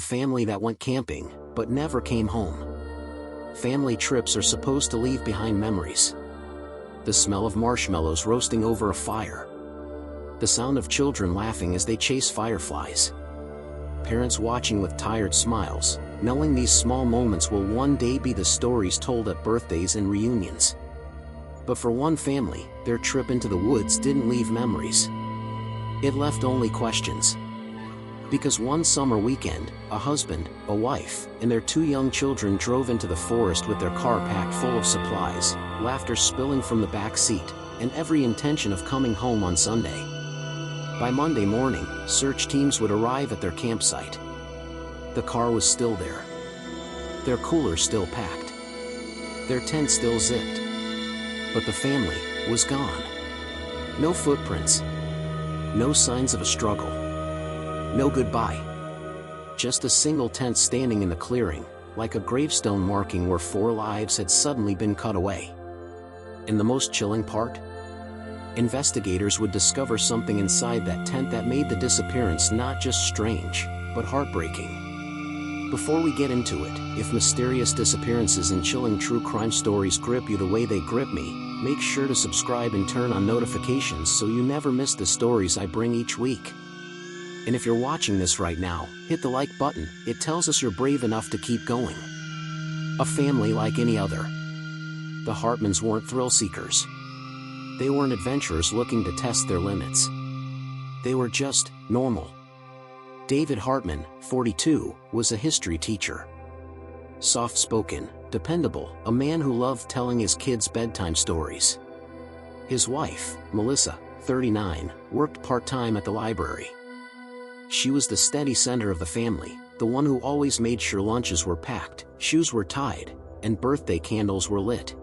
family that went camping, but never came home. Family trips are supposed to leave behind memories. The smell of marshmallows roasting over a fire. The sound of children laughing as they chase fireflies. Parents watching with tired smiles, knowing these small moments will one day be the stories told at birthdays and reunions. But for one family, their trip into the woods didn't leave memories. It left only questions. Because one summer weekend, a husband, a wife, and their 2 young children drove into the forest with their car packed full of supplies, laughter spilling from the back seat, and every intention of coming home on Sunday. By Monday morning, search teams would arrive at their campsite. The car was still there. Their cooler still packed. Their tent still zipped. But the family was gone. No footprints. No signs of a struggle. No goodbye. Just a single tent standing in the clearing, like a gravestone marking where 4 lives had suddenly been cut away. And the most chilling part? Investigators would discover something inside that tent that made the disappearance not just strange, but heartbreaking. Before we get into it, if mysterious disappearances and chilling true crime stories grip you the way they grip me, make sure to subscribe and turn on notifications so you never miss the stories I bring each week. And if you're watching this right now, hit the like button. It tells us you're brave enough to keep going. A family like any other. The Hartmans weren't thrill seekers. They weren't adventurers looking to test their limits. They were just normal. David Hartman, 42, was a history teacher. Soft-spoken, dependable, a man who loved telling his kids bedtime stories. His wife, Melissa, 39, worked part-time at the library. She was the steady center of the family, the one who always made sure lunches were packed, shoes were tied, and birthday candles were lit.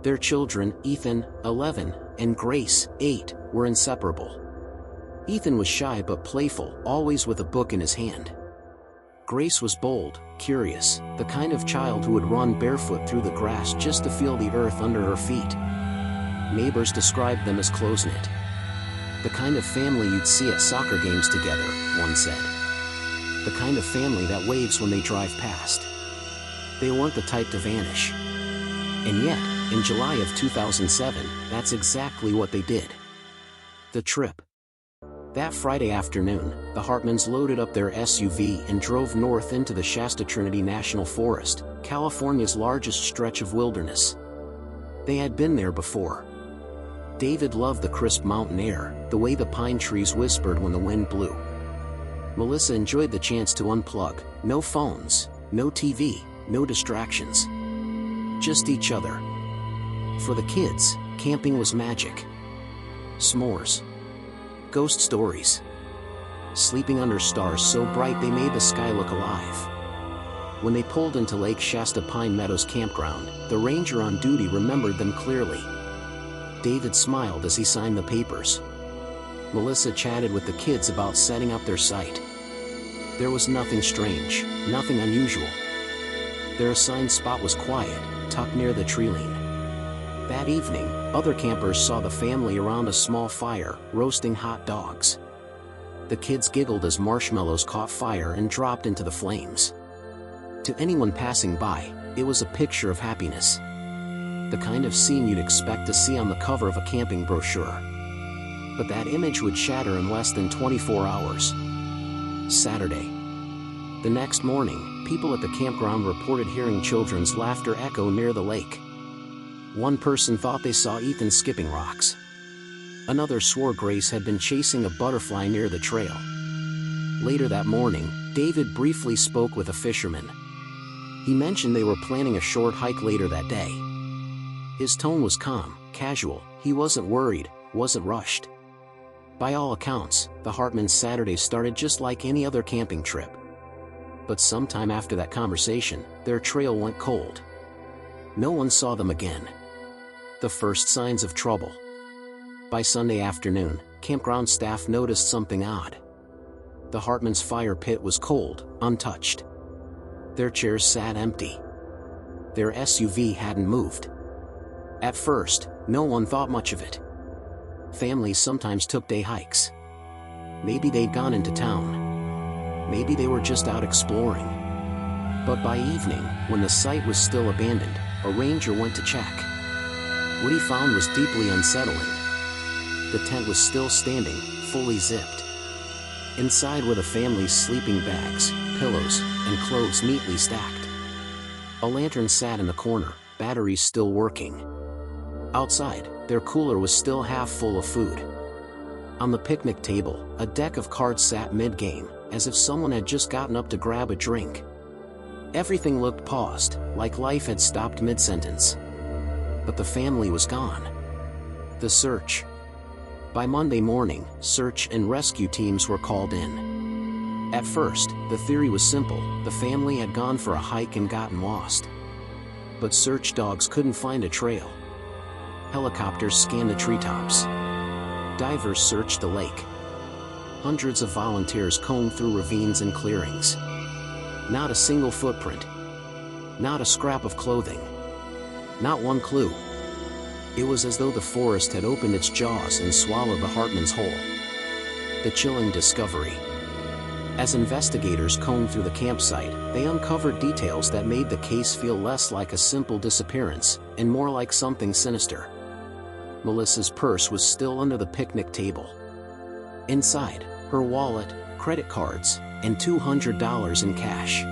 Their children, Ethan, 11, and Grace, 8, were inseparable. Ethan was shy but playful, always with a book in his hand. Grace was bold, curious, the kind of child who would run barefoot through the grass just to feel the earth under her feet. Neighbors described them as close-knit. The kind of family you'd see at soccer games together, one said. The kind of family that waves when they drive past. They weren't the type to vanish. And yet, in July of 2007, that's exactly what they did. The trip. That Friday afternoon, the Hartmans loaded up their SUV and drove north into the Shasta Trinity National Forest, California's largest stretch of wilderness. They had been there before. David loved the crisp mountain air, the way the pine trees whispered when the wind blew. Melissa enjoyed the chance to unplug. No phones, no TV, no distractions. Just each other. For the kids, camping was magic. S'mores. Ghost stories. Sleeping under stars so bright they made the sky look alive. When they pulled into Lake Shasta Pine Meadows campground, the ranger on duty remembered them clearly. David smiled as he signed the papers. Melissa chatted with the kids about setting up their site. There was nothing strange, nothing unusual. Their assigned spot was quiet, tucked near the tree-line. That evening, other campers saw the family around a small fire, roasting hot dogs. The kids giggled as marshmallows caught fire and dropped into the flames. To anyone passing by, it was a picture of happiness. The kind of scene you'd expect to see on the cover of a camping brochure. But that image would shatter in less than 24 hours. Saturday. The next morning, people at the campground reported hearing children's laughter echo near the lake. One person thought they saw Ethan skipping rocks. Another swore Grace had been chasing a butterfly near the trail. Later that morning, David briefly spoke with a fisherman. He mentioned they were planning a short hike later that day. His tone was calm, casual. He wasn't worried, wasn't rushed. By all accounts, the Hartmans' Saturday started just like any other camping trip. But sometime after that conversation, their trail went cold. No one saw them again. The first signs of trouble. By Sunday afternoon, campground staff noticed something odd. The Hartmans' fire pit was cold, untouched. Their chairs sat empty. Their SUV hadn't moved. At first, no one thought much of it. Families sometimes took day hikes. Maybe they'd gone into town. maybe they were just out exploring. But by evening, when the site was still abandoned, a ranger went to check. What he found was deeply unsettling. The tent was still standing, fully zipped. Inside were the family's sleeping bags, pillows, and clothes neatly stacked. A lantern sat in the corner, batteries still working. Outside, their cooler was still half full of food. On the picnic table, a deck of cards sat mid-game, as if someone had just gotten up to grab a drink. Everything looked paused, like life had stopped mid-sentence. But the family was gone. The search. By Monday morning, search and rescue teams were called in. At first, the theory was simple: the family had gone for a hike and gotten lost. But search dogs couldn't find a trail. Helicopters scanned the treetops. Divers searched the lake. Hundreds of volunteers combed through ravines and clearings. Not a single footprint. Not a scrap of clothing. Not one clue. It was as though the forest had opened its jaws and swallowed the Hartmans whole. The chilling discovery. As investigators combed through the campsite, they uncovered details that made the case feel less like a simple disappearance, and more like something sinister. Melissa's purse was still under the picnic table. Inside, her wallet, credit cards, and $200 in cash.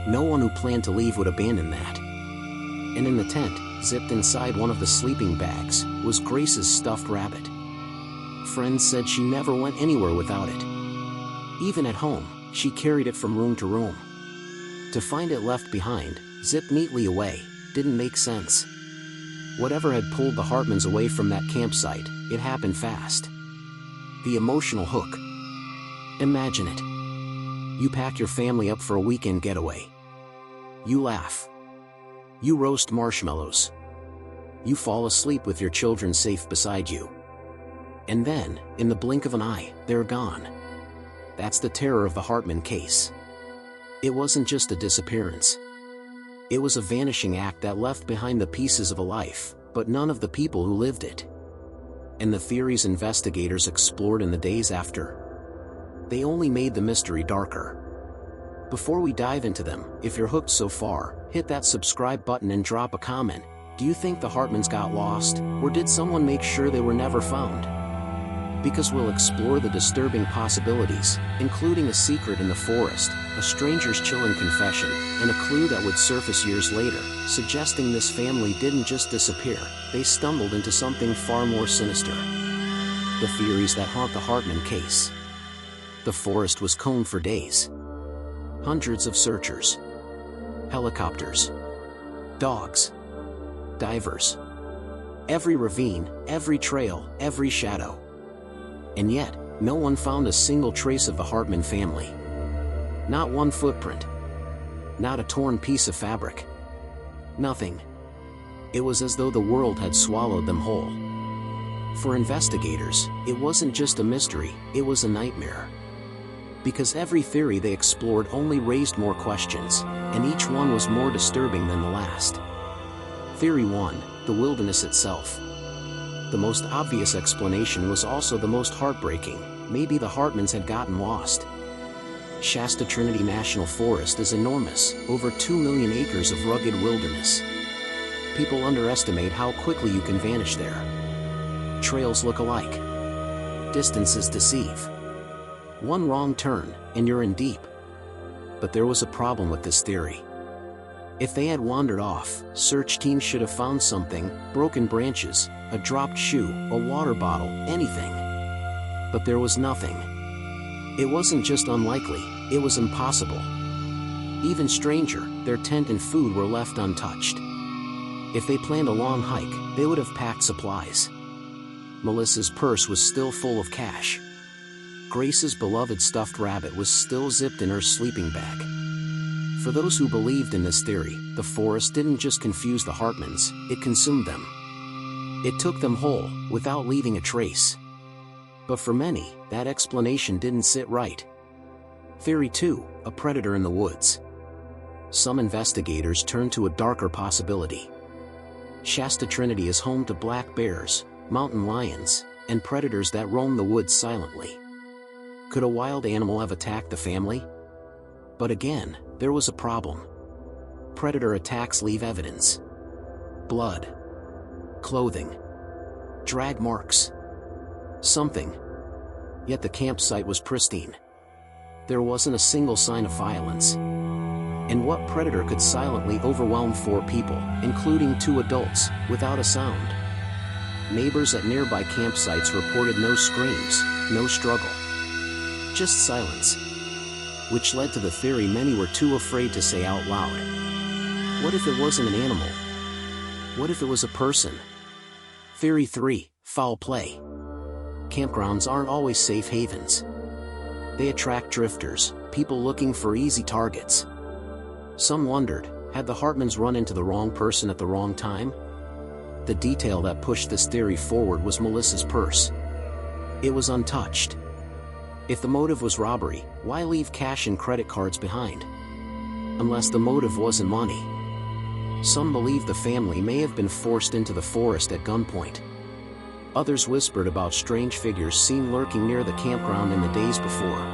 No one who planned to leave would abandon that. And in the tent, zipped inside one of the sleeping bags, was Grace's stuffed rabbit. Friends said she never went anywhere without it. Even at home, she carried it from room to room. To find it left behind, zipped neatly away, didn't make sense. Whatever had pulled the Hartmans away from that campsite, it happened fast. The emotional hook. Imagine it. You pack your family up for a weekend getaway. You laugh. You roast marshmallows. You fall asleep with your children safe beside you. And then, in the blink of an eye, they're gone. That's the terror of the Hartman case. It wasn't just a disappearance. It was a vanishing act that left behind the pieces of a life, but none of the people who lived it. And the theories investigators explored in the days after, they only made the mystery darker. Before we dive into them, if you're hooked so far, hit that subscribe button and drop a comment. Do you think the Hartmans got lost, or did someone make sure they were never found? Because we'll explore the disturbing possibilities, including a secret in the forest, a stranger's chilling confession, and a clue that would surface years later, suggesting this family didn't just disappear, they stumbled into something far more sinister. The theories that haunt the Hartman case. The forest was combed for days. Hundreds of searchers. Helicopters. Dogs. Divers. Every ravine, every trail, every shadow. And yet, no one found a single trace of the Hartman family. Not one footprint. Not a torn piece of fabric. Nothing. It was as though the world had swallowed them whole. For investigators, it wasn't just a mystery, it was a nightmare. Because every theory they explored only raised more questions, and each one was more disturbing than the last. Theory 1, the wilderness itself. The most obvious explanation was also the most heartbreaking: maybe the Hartmans had gotten lost. Shasta Trinity National Forest is enormous, over 2 million acres of rugged wilderness. People underestimate how quickly you can vanish there. Trails look alike. Distances deceive. One wrong turn, and you're in deep. But there was a problem with this theory. If they had wandered off, search teams should have found something: broken branches, a dropped shoe, a water bottle, anything. But there was nothing. It wasn't just unlikely, it was impossible. Even stranger, their tent and food were left untouched. If they planned a long hike, they would have packed supplies. Melissa's purse was still full of cash. Grace's beloved stuffed rabbit was still zipped in her sleeping bag. For those who believed in this theory, the forest didn't just confuse the Hartmans, it consumed them. It took them whole, without leaving a trace. But for many, that explanation didn't sit right. Theory 2, a predator in the woods. Some investigators turned to a darker possibility. Shasta Trinity is home to black bears, mountain lions, and predators that roam the woods silently. Could a wild animal have attacked the family? But again, there was a problem. Predator attacks leave evidence. Blood. Clothing. Drag marks. Something. Yet the campsite was pristine. There wasn't a single sign of violence. And what predator could silently overwhelm 4 people, including 2 adults, without a sound? Neighbors at nearby campsites reported no screams, no struggle. Just silence. Which led to the theory many were too afraid to say out loud. What if it wasn't an animal? What if it was a person? Theory 3, foul play. Campgrounds aren't always safe havens. They attract drifters, people looking for easy targets. Some wondered, had the Hartmans run into the wrong person at the wrong time? The detail that pushed this theory forward was Melissa's purse. It was untouched. If the motive was robbery, why leave cash and credit cards behind? Unless the motive wasn't money. Some believed the family may have been forced into the forest at gunpoint. Others whispered about strange figures seen lurking near the campground in the days before.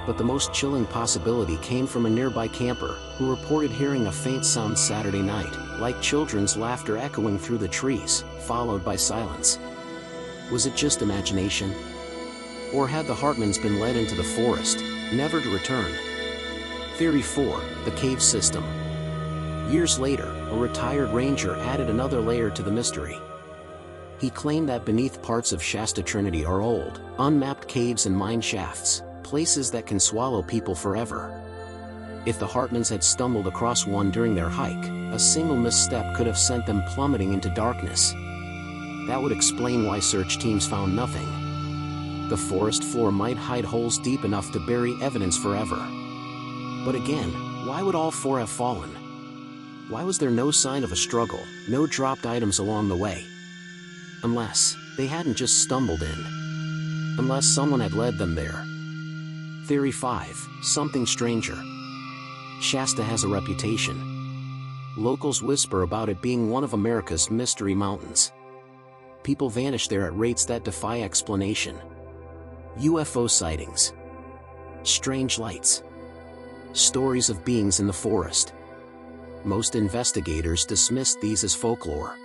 But the most chilling possibility came from a nearby camper, who reported hearing a faint sound Saturday night, like children's laughter echoing through the trees, followed by silence. Was it just imagination? Or had the Hartmans been led into the forest, never to return? Theory 4, the cave system. Years later, a retired ranger added another layer to the mystery. He claimed that beneath parts of Shasta Trinity are old, unmapped caves and mine shafts, places that can swallow people forever. If the Hartmans had stumbled across one during their hike, a single misstep could have sent them plummeting into darkness. That would explain why search teams found nothing. The forest floor might hide holes deep enough to bury evidence forever. But again, why would all 4 have fallen? Why was there no sign of a struggle, no dropped items along the way? Unless they hadn't just stumbled in. Unless someone had led them there. Theory 5, something stranger. Shasta has a reputation. Locals whisper about it being one of America's mystery mountains. People vanish there at rates that defy explanation. UFO sightings. Strange lights. Stories of beings in the forest. Most investigators dismissed these as folklore.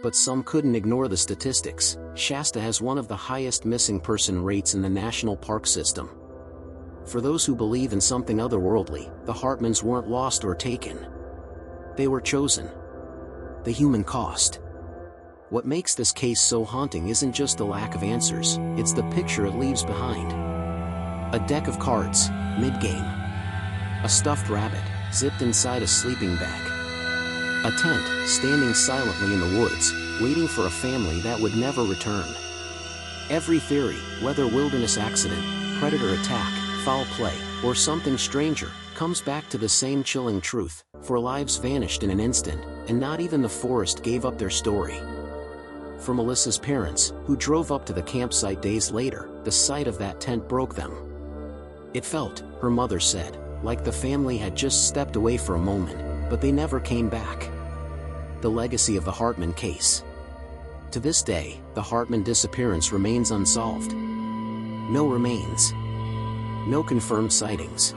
But some couldn't ignore the statistics. Shasta has one of the highest missing person rates in the national park system. For those who believe in something otherworldly, the Hartmans weren't lost or taken. They were chosen. The human cost. What makes this case so haunting isn't just the lack of answers, it's the picture it leaves behind. A deck of cards, mid-game. A stuffed rabbit, zipped inside a sleeping bag. A tent, standing silently in the woods, waiting for a family that would never return. Every theory, whether wilderness accident, predator attack, foul play, or something stranger, comes back to the same chilling truth: 4 lives vanished in an instant, and not even the forest gave up their story. For Melissa's parents, who drove up to the campsite days later, the sight of that tent broke them. It felt, her mother said, like the family had just stepped away for a moment, but they never came back. The legacy of the Hartman case. To this day, the Hartman disappearance remains unsolved. No remains. No confirmed sightings.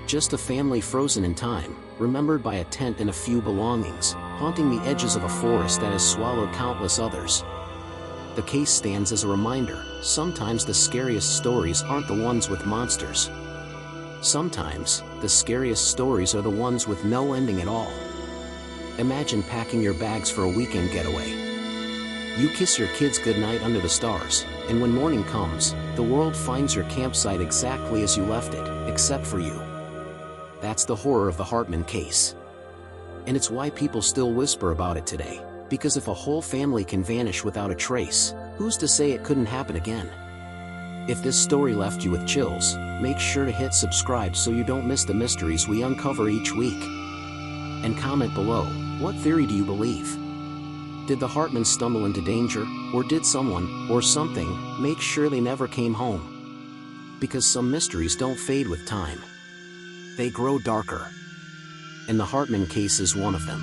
Just a family frozen in time, remembered by a tent and a few belongings, haunting the edges of a forest that has swallowed countless others. The case stands as a reminder: sometimes the scariest stories aren't the ones with monsters. Sometimes, the scariest stories are the ones with no ending at all. Imagine packing your bags for a weekend getaway. You kiss your kids goodnight under the stars, and when morning comes, the world finds your campsite exactly as you left it, except for you. That's the horror of the Hartman case. And it's why people still whisper about it today, because if a whole family can vanish without a trace, who's to say it couldn't happen again? If this story left you with chills, make sure to hit subscribe so you don't miss the mysteries we uncover each week. And comment below, what theory do you believe? Did the Hartmans stumble into danger, or did someone, or something, make sure they never came home? Because some mysteries don't fade with time. They grow darker. And the Hartman case is one of them.